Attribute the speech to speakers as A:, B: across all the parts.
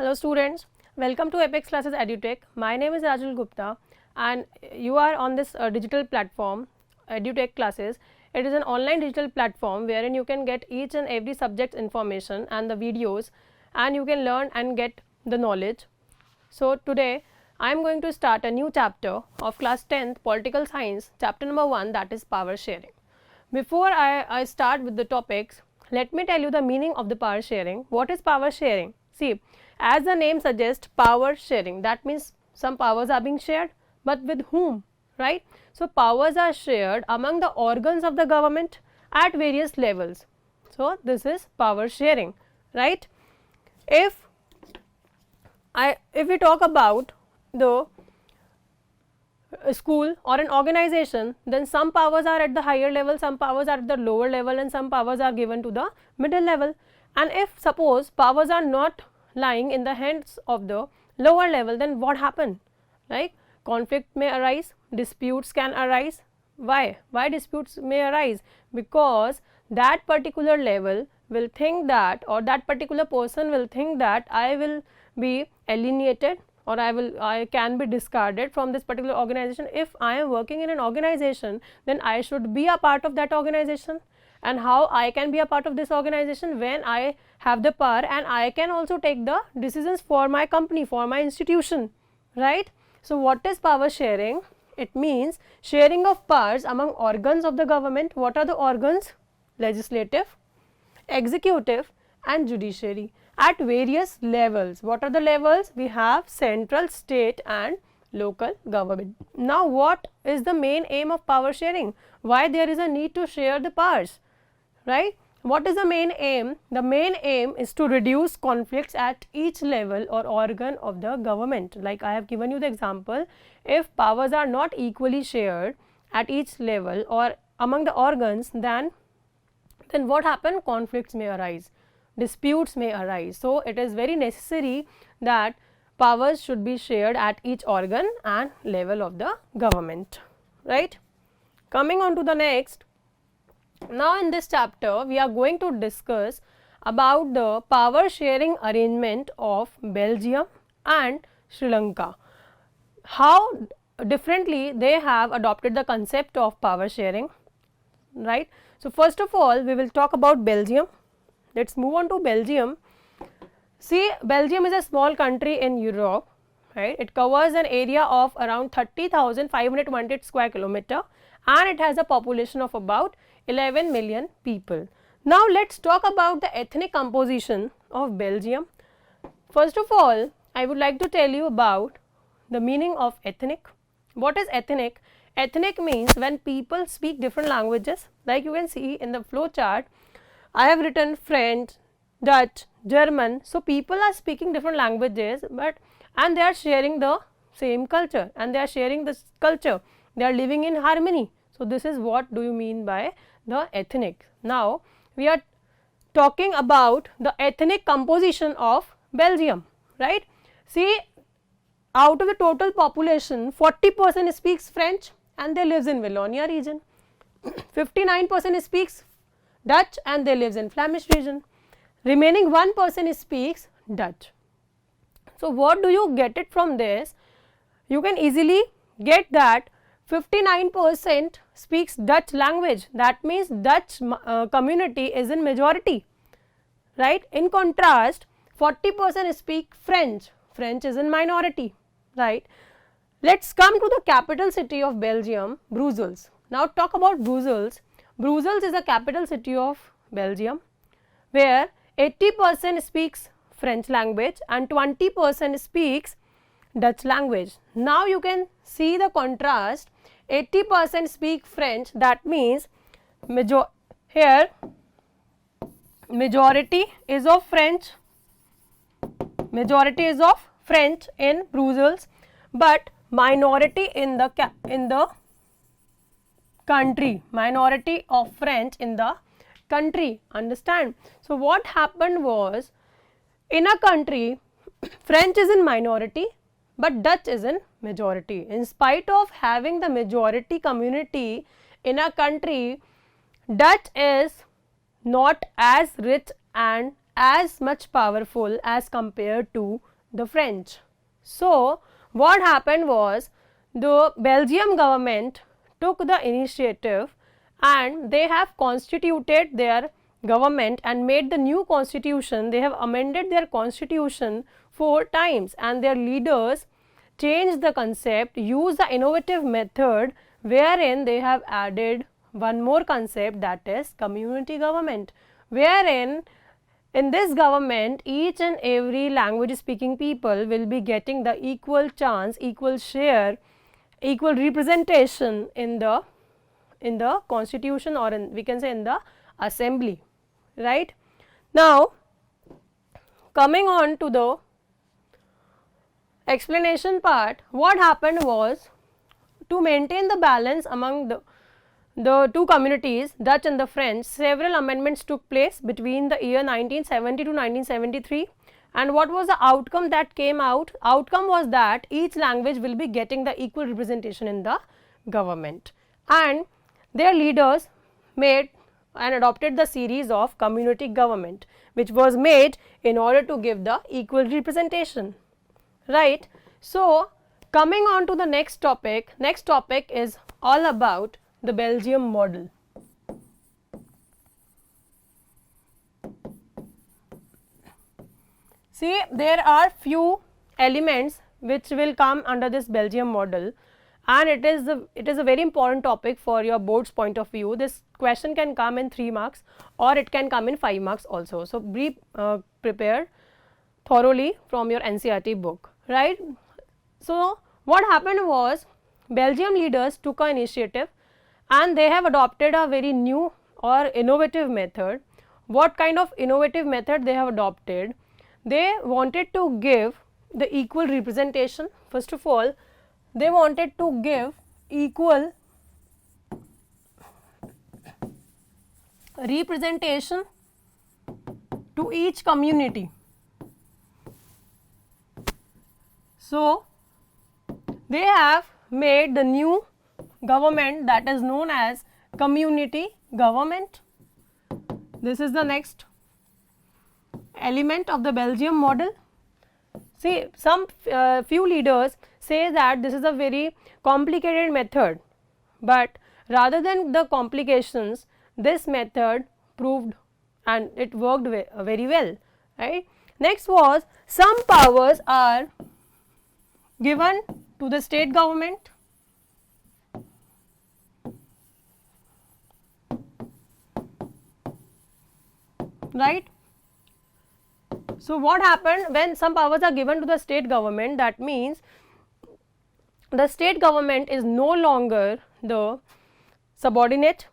A: Hello students, welcome to Apex Classes EduTech. My name is Rajul Gupta and you are on this digital platform EduTech Classes. It is an online digital platform wherein you can get each and every subject information and the videos, and you can learn and get the knowledge. So today I am going to start a new chapter of class 10th Political Science, chapter number 1, that is power sharing. Before I start with the topics, let me tell you the meaning of the power sharing. What is power sharing? See, as the name suggests, power sharing, that means some powers are being shared, but with whom, right? So powers are shared among the organs of the government at various levels. So this is power sharing, right? If we talk about the school or an organization, then some powers are at the higher level, some powers are at the lower level, and some powers are given to the middle level. And if suppose powers are not lying in the hands of the lower level, then what happen? Like conflict may arise, disputes can arise. Why disputes may arise? Because that particular level will think that, or that particular person will think that I will be alienated, or I can be discarded from this particular organization. If I am working in an organization, then I should be a part of that organization. And how I can be a part of this organization? When I have the power and I can also take the decisions for my company, for my institution, right? So what is power sharing? It means sharing of powers among organs of the government. What are the organs? Legislative, executive and judiciary at various levels. What are the levels? We have central, state and local government. Now what is the main aim of power sharing? Why there is a need to share the powers, right? What is the main aim? The main aim is to reduce conflicts at each level or organ of the government. Like I have given you the example, if powers are not equally shared at each level or among the organs, then what happen? Conflicts may arise, disputes may arise. So it is very necessary that powers should be shared at each organ and level of the government, right? Coming on to the next. Now in this chapter we are going to discuss about the power sharing arrangement of Belgium and Sri Lanka. How differently they have adopted the concept of power sharing, right? So first of all we will talk about Belgium. Let's move on to Belgium. See, Belgium is a small country in Europe, right? It covers an area of around 30,520 square kilometer and it has a population of about 11 million people. Now let's talk about the ethnic composition of Belgium. First of all, I would like to tell you about the meaning of ethnic. What is ethnic? Ethnic means when people speak different languages. Like you can see in the flow chart, I have written French, Dutch, German. So people are speaking different languages, and they are sharing the same culture, and they are sharing this culture. They are living in harmony. So this is what do you mean by the ethnic. Now we are talking about the ethnic composition of Belgium, right? See, out of the total population, 40% speaks French and they lives in Wallonia region. 59% speaks Dutch and they lives in Flemish region. Remaining 1% speaks Dutch. So what do you get it from this? You can easily get that 59% speaks Dutch language. That means Dutch community is in majority, right? In contrast, 40% speak French. French is in minority, right? Let's come to the capital city of Belgium, Brussels. Now talk about Brussels. Brussels is the capital city of Belgium, where 80% speaks French language and 20% speaks Dutch language. Now you can see the contrast. 80% speak French, that means here majority is of French in Brussels, but minority in the country, minority of French in the country, understand? So what happened was, in a country French is in minority but Dutch is in majority. In spite of having the majority community in a country, Dutch is not as rich and as much powerful as compared to the French. So what happened was the Belgium government took the initiative and they have constituted their government and made the new constitution. They have amended their constitution 4 times and their leaders changed the concept, used the innovative method wherein they have added one more concept, that is community government, wherein in this government each and every language speaking people will be getting the equal chance, equal share, equal representation in the constitution, or we can say in the assembly, right. Now coming on to the explanation part, what happened was, to maintain the balance among the two communities, Dutch and the French, several amendments took place between the year 1970 to 1973. And what was the outcome that came out? Outcome was that each language will be getting the equal representation in the government, and their leaders made and adopted the series of community government, which was made in order to give the equal representation, right. So coming on to the next topic is all about the Belgium model. See, there are few elements which will come under this Belgium model, and it is a very important topic for your board's point of view. This question can come in 3 marks or it can come in 5 marks also. So be prepared thoroughly from your NCERT book, right. So what happened was, Belgium leaders took an initiative and they have adopted a very new or innovative method. What kind of innovative method they have adopted? They wanted to give the equal representation. First of all, they wanted to give equal representation to each community. So they have made the new government that is known as community government. This is the next element of the Belgium model. See, some few leaders say that this is a very complicated method, but rather than the complications, this method proved and it worked very well, right. Next was, some powers are given to the state government, right. So what happened when some powers are given to the state government? That means the state government is no longer the subordinate,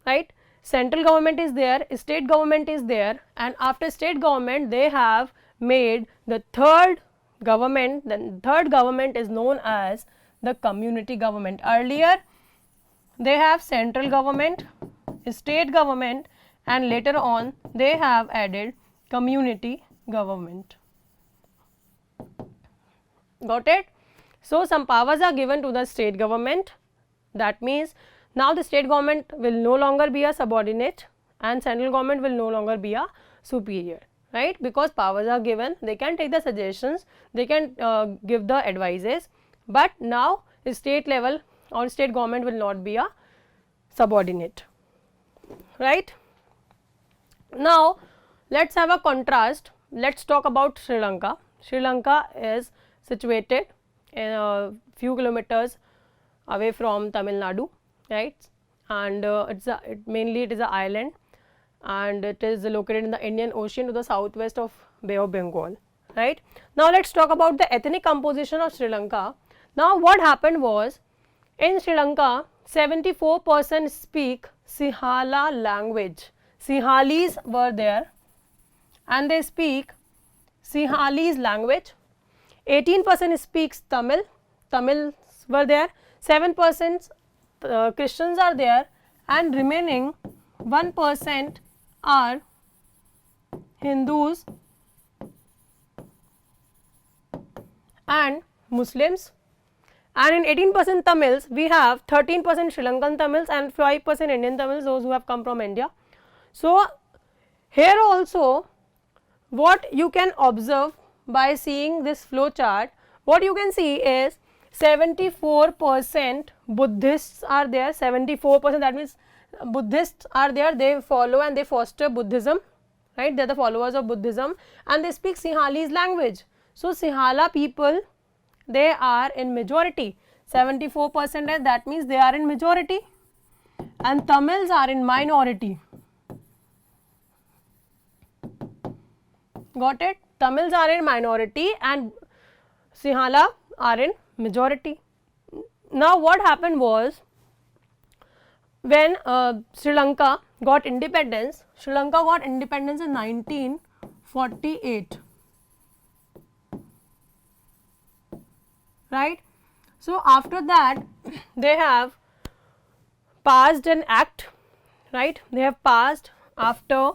A: right. Central government is there, state government is there, and after state government they have made the third government. Then third government is known as the community government. Earlier they have central government, state government, and later on they have added community government. Got it? So some powers are given to the state government. That means now the state government will no longer be a subordinate and central government will no longer be a superior, right, because powers are given. They can take the suggestions, they can give the advices, but now state level or state government will not be a subordinate, right. Now let us have a contrast. Let us talk about Sri Lanka. Sri Lanka is situated in a few kilometers away from Tamil Nadu, right, and mainly it is an island, and it is located in the Indian Ocean to the southwest of Bay of Bengal, right. Now let us talk about the ethnic composition of Sri Lanka. Now what happened was, in Sri Lanka 74% speak Sinhala language. Sinhalese were there and they speak Sinhalese language. 18% speaks Tamil, Tamils were there, 7% Christians are there, and remaining 1% are Hindus and Muslims. And in 18% Tamils, we have 13% Sri Lankan Tamils and 5% Indian Tamils, those who have come from India. So here also what you can observe by seeing this flow chart, what you can see is 74% Buddhists are there, 74%, that means Buddhists are there, they follow and they foster Buddhism, right, they are the followers of Buddhism and they speak Sinhalese language. So, Sinhala people, they are in majority, 74%, that means they are in majority, and Tamils are in minority. Got it? Tamils are in minority and Sinhala are in majority. Now, what happened was, when Sri Lanka got independence, Sri Lanka got independence in 1948, right. So, after that they have passed an act, right, they have passed after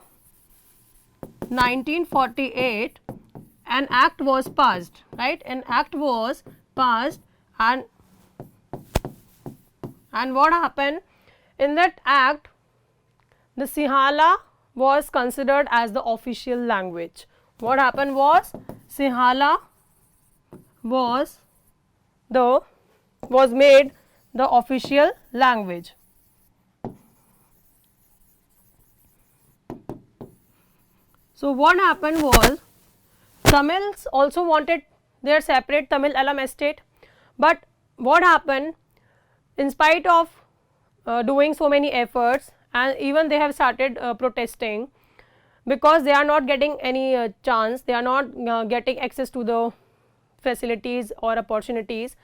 A: 1948, an act was passed, right, an act was passed, and what happened in that act, the Sinhala was considered as the official language. What happened was, Sinhala was made the official language. So, what happened was, Tamils also wanted their separate Tamil Alam estate, but what happened, in spite of doing so many efforts, and even they have started protesting, because they are not getting any chance, they are not getting access to the facilities or opportunities,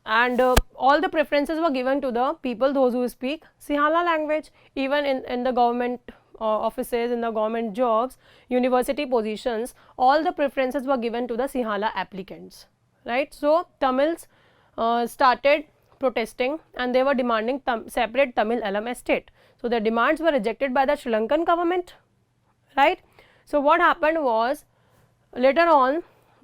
A: and all the preferences were given to the people, those who speak Sinhala language, even in the government offices, in the government jobs, university positions, all the preferences were given to the Sinhala applicants, right. So, Tamils started protesting and they were demanding separate Tamil Alam estate. So, their demands were rejected by the Sri Lankan government, right. So, what happened was, later on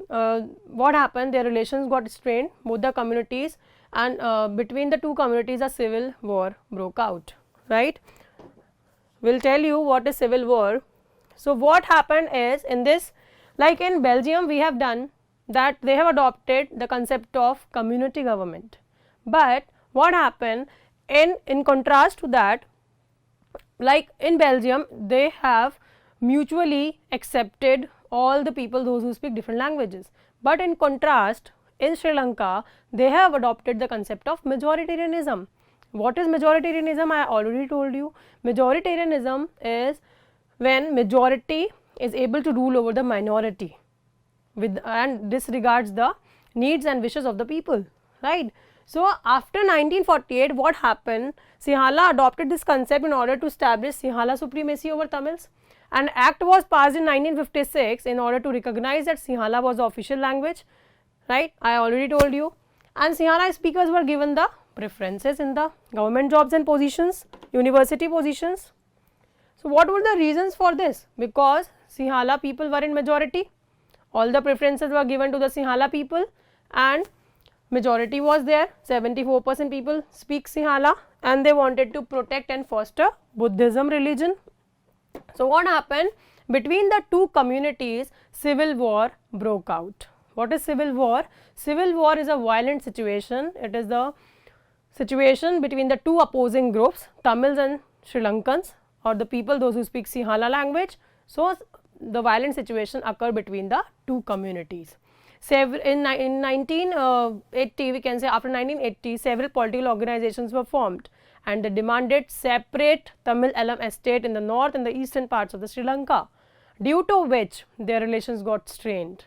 A: what happened, their relations got strained, both the communities, and between the two communities a civil war broke out, right. We will tell you what is civil war. So, what happened is, in this, like in Belgium we have done that, they have adopted the concept of community government, but what happened in contrast to that, like in Belgium they have mutually accepted all the people, those who speak different languages, but in contrast in Sri Lanka they have adopted the concept of majoritarianism. What is majoritarianism? I already told you. Majoritarianism is when majority is able to rule over the minority and disregards the needs and wishes of the people, right. So, after 1948 what happened, Sinhala adopted this concept in order to establish Sinhala supremacy over Tamils. An act was passed in 1956 in order to recognize that Sinhala was the official language, right, I already told you, and Sinhala speakers were given the preferences in the government jobs and positions, university positions. So, what were the reasons for this? Because Sinhala people were in majority, all the preferences were given to the Sinhala people, and majority was there, 74% people speak Sinhala, and they wanted to protect and foster Buddhism religion. So, what happened, between the two communities civil war broke out. What is civil war? Civil war is a violent situation, it is the situation between the two opposing groups, Tamils and Sri Lankans, or the people those who speak Sinhala language. So, the violent situation occurred between the two communities. In 1980, we can say after 1980, several political organizations were formed and they demanded separate Tamil Alam estate in the north and the eastern parts of the Sri Lanka, due to which their relations got strained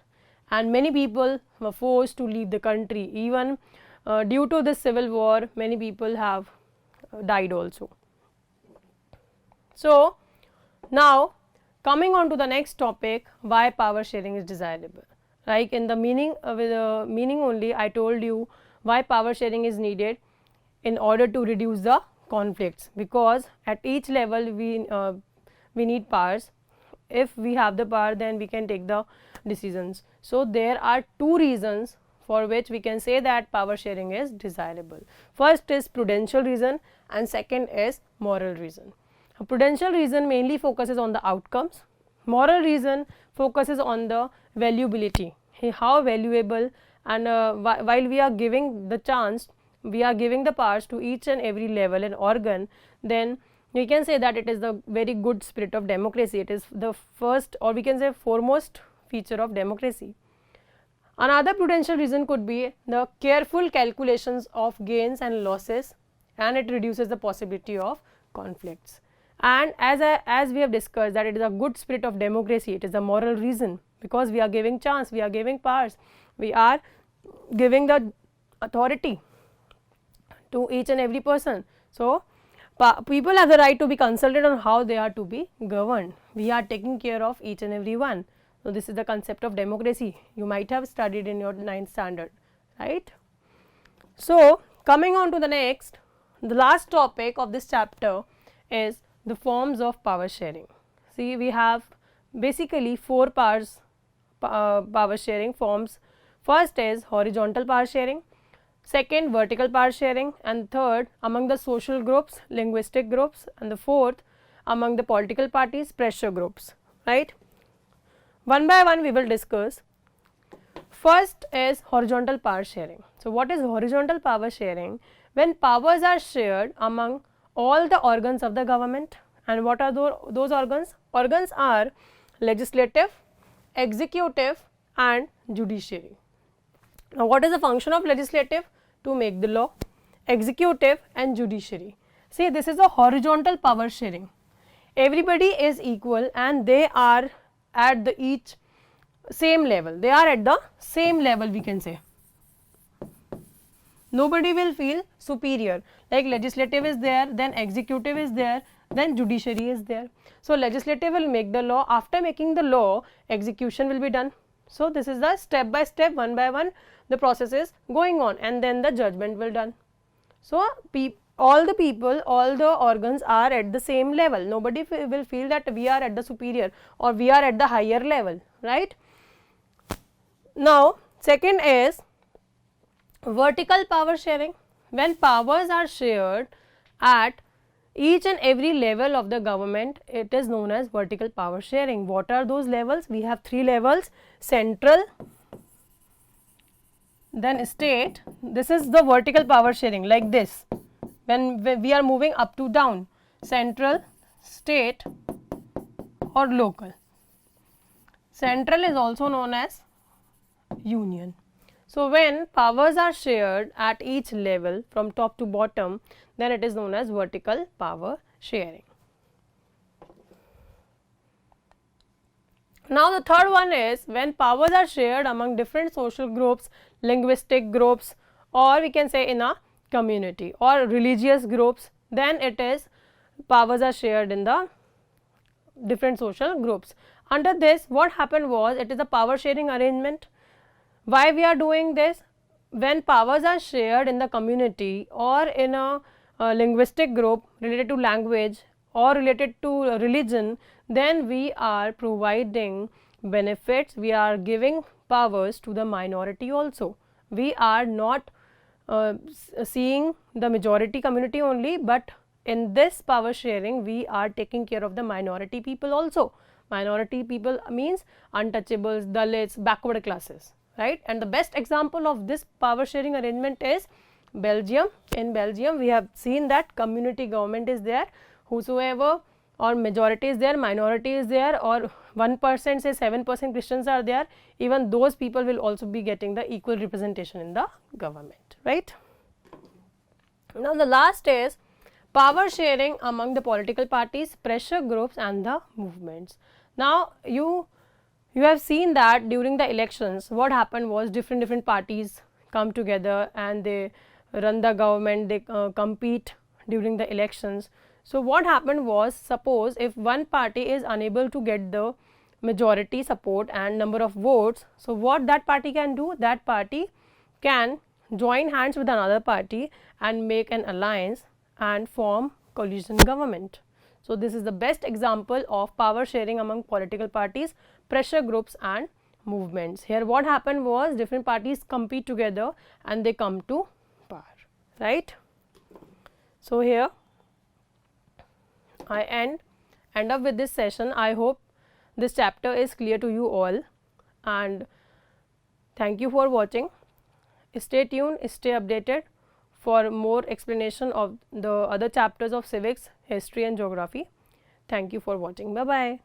A: and many people were forced to leave the country. Even due to this civil war, many people have died also. So, now coming on to the next topic, why power sharing is desirable. Like in the meaning, with the meaning only, I told you why power sharing is needed in order to reduce the conflicts, because at each level we need powers. If we have the power, then we can take the decisions. So, there are two reasons for which we can say that power sharing is desirable. First is prudential reason and second is moral reason. A prudential reason mainly focuses on the outcomes, moral reason focuses on the valuability, how valuable, and while we are giving the chance, we are giving the powers to each and every level and organ, then we can say that it is the very good spirit of democracy. It is the first, or we can say foremost feature of democracy. Another prudential reason could be the careful calculations of gains and losses, and it reduces the possibility of conflicts. And as we have discussed that it is a good spirit of democracy, it is a moral reason, because we are giving chance, we are giving powers, we are giving the authority to each and every person. So, people have the right to be consulted on how they are to be governed. We are taking care of each and every one. So, this is the concept of democracy. You might have studied in your 9th standard, right? So, coming on to the next, the last topic of this chapter is the forms of power sharing. See, we have basically 4 power sharing forms. First is horizontal power sharing, second vertical power sharing, and third among the social groups, linguistic groups, and the fourth among the political parties, pressure groups, right. One by one we will discuss. First is horizontal power sharing. So, what is horizontal power sharing? When powers are shared among all the organs of the government. And what are those organs? Organs are legislative, executive, and judiciary. Now, what is the function of legislative? To make the law. Executive and judiciary. See, this is a horizontal power sharing. Everybody is equal and they are at the each same level. They are at the same level, we can say. Nobody will feel superior, like legislative is there, then executive is there, then judiciary is there. So, legislative will make the law, after making the law, execution will be done. So, this is the step by step, one by one the process is going on, and then the judgment will done. So, all the people, all the organs are at the same level. Nobody will feel that we are at the superior or we are at the higher level, right. Now, second is vertical power sharing. When powers are shared at each and every level of the government, it is known as vertical power sharing. What are those levels? We have 3 levels: central, then state. This is the vertical power sharing, like this. When we are moving up to down, central, state, or local. Central is also known as union. So, when powers are shared at each level from top to bottom, then it is known as vertical power sharing. Now, the third one is when powers are shared among different social groups, linguistic groups, or we can say in a community, or religious groups, then it is powers are shared in the different social groups. Under this, what happened was, it is a power sharing arrangement. Why we are doing this? When powers are shared in the community or in a linguistic group related to language or related to religion, then we are providing benefits, we are giving powers to the minority also. We are not seeing the majority community only, but in this power sharing we are taking care of the minority people also. Minority people means untouchables, Dalits, backward classes, right. And the best example of this power sharing arrangement is Belgium. In Belgium, we have seen that community government is there, whosoever or majority is there, minority is there, or 1% say 7% Christians are there, even those people will also be getting the equal representation in the government, right. Now, the last is power sharing among the political parties, pressure groups, and the movements. Now, you have seen that during the elections, what happened was different parties come together and they run the government, they compete during the elections. So, what happened was, suppose if one party is unable to get the majority support and number of votes, so what that party can do? That party can join hands with another party and make an alliance and form coalition government. So, this is the best example of power sharing among political parties, pressure groups, and movements. Here what happened was, different parties compete together and they come to power, right. So, here I end up with this session. I hope this chapter is clear to you all, and Thank you for watching. Stay tuned, stay updated for more explanation of the other chapters of civics, history and geography. Thank you for watching. Bye bye.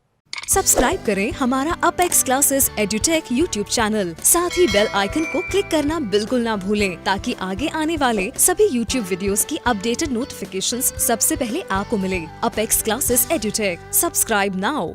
B: Subscribe करें हमारा apex classes edutech YouTube channel, साथ ही bell icon को click करना बिल्कुल ना भूलें ताकि आगे आने वाले सभी यूट्यूब वीडियोस की अपडेटेड नोटिफिकेशंस सबसे पहले आपको मिले। Apex classes edutech, subscribe now.